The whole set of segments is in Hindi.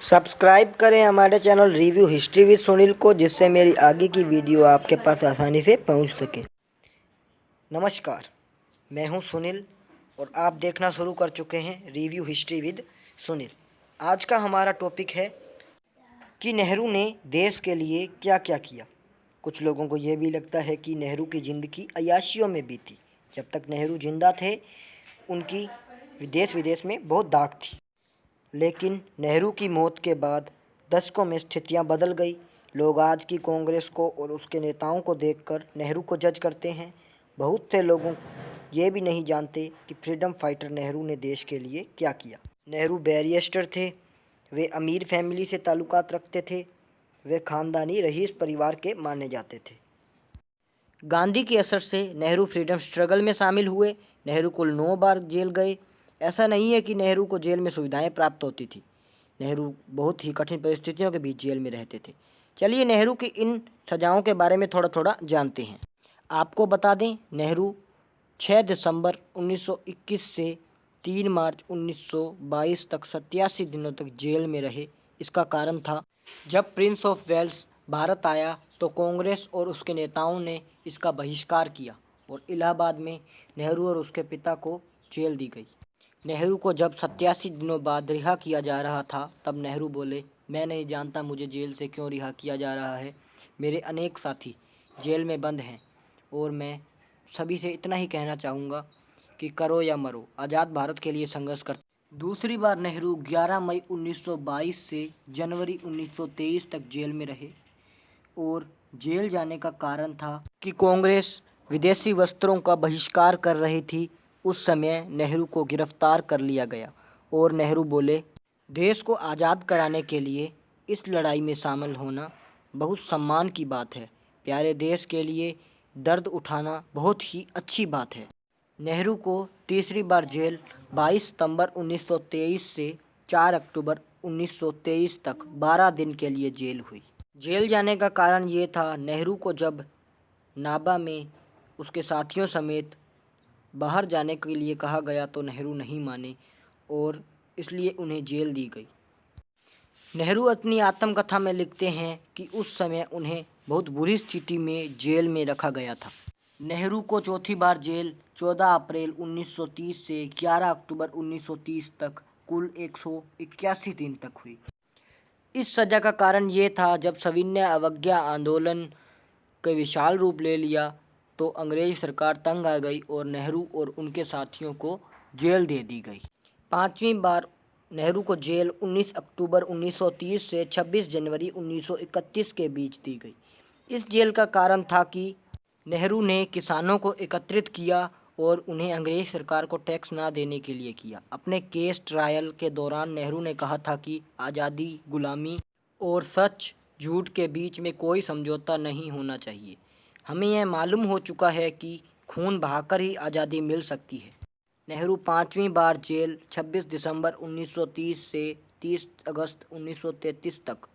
सब्सक्राइब करें हमारे channel review history with Sunil को, जिससे मेरी आगे की वीडियो आपके पास आसानी से पहुंच सके। नमस्कार, मैं हूं सुनील और आप देखना शुरू कर चुके हैं रिव्यू हिस्ट्री विद सुनील। आज का हमारा टॉपिक है कि नेहरू ने देश के लिए क्या क्या किया। कुछ लोगों को यह भी लगता है कि नेहरू की ज़िंदगी अय्याशियों में बीती। जब तक नेहरू जिंदा थे उनकी देश विदेश में बहुत दाग थी, लेकिन नेहरू की मौत के बाद दशकों में स्थितियां बदल गई। लोग आज की कांग्रेस को और उसके नेताओं को देखकर नेहरू को जज करते हैं। बहुत से लोगों ये भी नहीं जानते कि फ्रीडम फाइटर नेहरू ने देश के लिए क्या किया। नेहरू बैरिस्टर थे, वे अमीर फैमिली से ताल्लुकात रखते थे, वे खानदानी रईस परिवार के माने जाते थे। गांधी के असर से नेहरू फ्रीडम स्ट्रगल में शामिल हुए। नेहरू कुल 9 बार जेल गए। ऐसा नहीं है कि नेहरू को जेल में सुविधाएं प्राप्त होती थी। नेहरू बहुत ही कठिन परिस्थितियों के बीच जेल में रहते थे। चलिए नेहरू की इन सजाओं के बारे में थोड़ा थोड़ा जानते हैं। आपको बता दें, नेहरू 6 दिसंबर 1921 से 3 मार्च 1922 तक 87 दिनों तक जेल में रहे। इसका कारण था, जब प्रिंस ऑफ वेल्स भारत आया तो कांग्रेस और उसके नेताओं ने इसका बहिष्कार किया और इलाहाबाद में नेहरू और उसके पिता को जेल दी गई। नेहरू को जब 87 दिनों बाद रिहा किया जा रहा था, तब नेहरू बोले, मैं नहीं जानता मुझे जेल से क्यों रिहा किया जा रहा है। मेरे अनेक साथी जेल में बंद हैं और मैं सभी से इतना ही कहना चाहूँगा कि करो या मरो, आज़ाद भारत के लिए संघर्ष कर। दूसरी बार नेहरू 11 मई 1922 से जनवरी 1923 तक जेल में रहे और जेल जाने का कारण था कि कांग्रेस विदेशी वस्त्रों का बहिष्कार कर रही थी। उस समय नेहरू को गिरफ्तार कर लिया गया और नेहरू बोले, देश को आज़ाद कराने के लिए इस लड़ाई में शामिल होना बहुत सम्मान की बात है। प्यारे देश के लिए दर्द उठाना बहुत ही अच्छी बात है। नेहरू को तीसरी बार जेल 22 सितंबर 1923 से 4 अक्टूबर 1923 तक 12 दिन के लिए जेल हुई। जेल जाने का कारण ये था, नेहरू को जब नाभा में उसके साथियों समेत बाहर जाने के लिए कहा गया तो नेहरू नहीं माने और इसलिए उन्हें जेल दी गई। नेहरू अपनी आत्मकथा में लिखते हैं कि उस समय उन्हें बहुत बुरी स्थिति में जेल में रखा गया था। नेहरू को चौथी बार जेल 14 अप्रैल 1930 से 11 अक्टूबर 1930 तक कुल 181 दिन तक हुई। इस सज़ा का कारण ये था, जब सविनय अवज्ञा आंदोलन के विशाल रूप ले लिया तो अंग्रेज सरकार तंग आ गई और नेहरू और उनके साथियों को जेल दे दी गई। पांचवी बार नेहरू को जेल 19 अक्टूबर 1930 से 26 जनवरी 1931 के बीच दी गई। इस जेल का कारण था कि नेहरू ने किसानों को एकत्रित किया और उन्हें अंग्रेज सरकार को टैक्स ना देने के लिए किया। अपने केस ट्रायल के दौरान नेहरू ने कहा था कि आज़ादी, गुलामी और सच झूठ के बीच में कोई समझौता नहीं होना चाहिए। हमें यह मालूम हो चुका है कि खून बहाकर ही आज़ादी मिल सकती है। नेहरू पांचवी बार जेल 26 दिसंबर 1930 से 30 अगस्त 1933 तक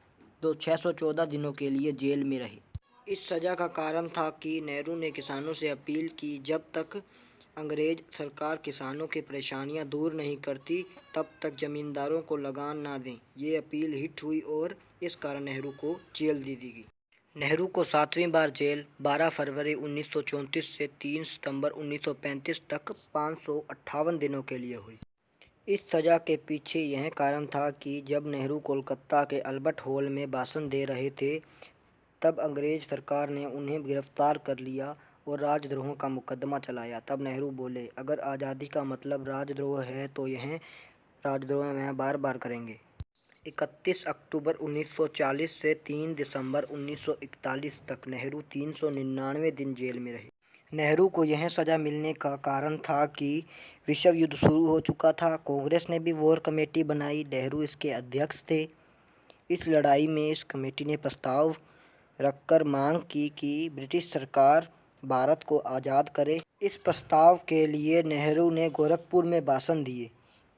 614 दिनों के लिए जेल में रहे। इस सज़ा का कारण था कि नेहरू ने किसानों से अपील की, जब तक अंग्रेज सरकार किसानों की परेशानियां दूर नहीं करती तब तक ज़मींदारों को लगान ना दें। ये अपील हिट हुई और इस कारण नेहरू को जेल दे दी गई। नेहरू को सातवीं बार जेल 12 फरवरी 1934 से 3 सितंबर 1935 तक 558 दिनों के लिए हुई। इस सज़ा के पीछे यह कारण था कि जब नेहरू कोलकाता के अल्बर्ट हॉल में भाषण दे रहे थे, तब अंग्रेज सरकार ने उन्हें गिरफ्तार कर लिया और राजद्रोह का मुकदमा चलाया। तब नेहरू बोले, अगर आज़ादी का मतलब राजद्रोह है तो यह राजद्रोह में बार बार करेंगे। 31 अक्टूबर 1940 से 3 दिसंबर 1941 तक नेहरू 399 दिन जेल में रहे। नेहरू को यह सज़ा मिलने का कारण था कि विश्व युद्ध शुरू हो चुका था। कांग्रेस ने भी वॉर कमेटी बनाई, नेहरू इसके अध्यक्ष थे। इस लड़ाई में इस कमेटी ने प्रस्ताव रखकर मांग की कि ब्रिटिश सरकार भारत को आज़ाद करे। इस प्रस्ताव के लिए नेहरू ने गोरखपुर में भाषण दिए,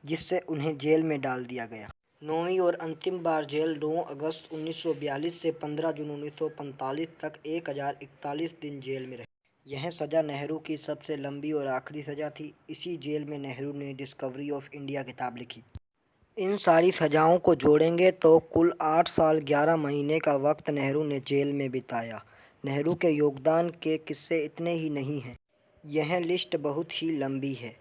जिससे उन्हें जेल में डाल दिया गया। नौवीं और अंतिम बार जेल 9 अगस्त 1942 से 15 जून 1945 तक 1041 दिन जेल में रहे। यह सज़ा नेहरू की सबसे लंबी और आखिरी सज़ा थी। इसी जेल में नेहरू ने डिस्कवरी ऑफ इंडिया किताब लिखी। इन सारी सजाओं को जोड़ेंगे तो कुल 8 साल 11 महीने का वक्त नेहरू ने जेल में बिताया। नेहरू के योगदान के किस्से इतने ही नहीं हैं, यह लिस्ट बहुत ही लंबी है।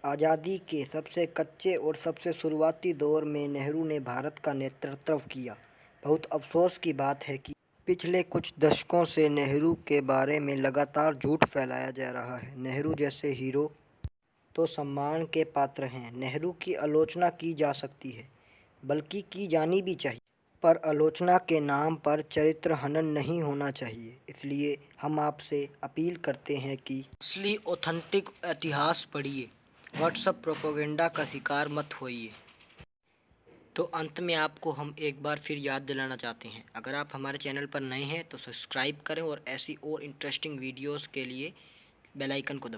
आज़ादी के सबसे कच्चे और सबसे शुरुआती दौर में नेहरू ने भारत का नेतृत्व किया। बहुत अफसोस की बात है कि पिछले कुछ दशकों से नेहरू के बारे में लगातार झूठ फैलाया जा रहा है। नेहरू जैसे हीरो तो सम्मान के पात्र हैं। नेहरू की आलोचना की जा सकती है, बल्कि की जानी भी चाहिए, पर आलोचना के नाम पर चरित्र हनन नहीं होना चाहिए। इसलिए हम आपसे अपील करते हैं कि असली ऑथेंटिक इतिहास पढ़िए, व्हाट्सएप प्रोपेगेंडा का शिकार मत होइए। तो अंत में आपको हम एक बार फिर याद दिलाना चाहते हैं, अगर आप हमारे चैनल पर नए हैं तो सब्सक्राइब करें और ऐसी और इंटरेस्टिंग वीडियोस के लिए बेल आइकन को दबाएं।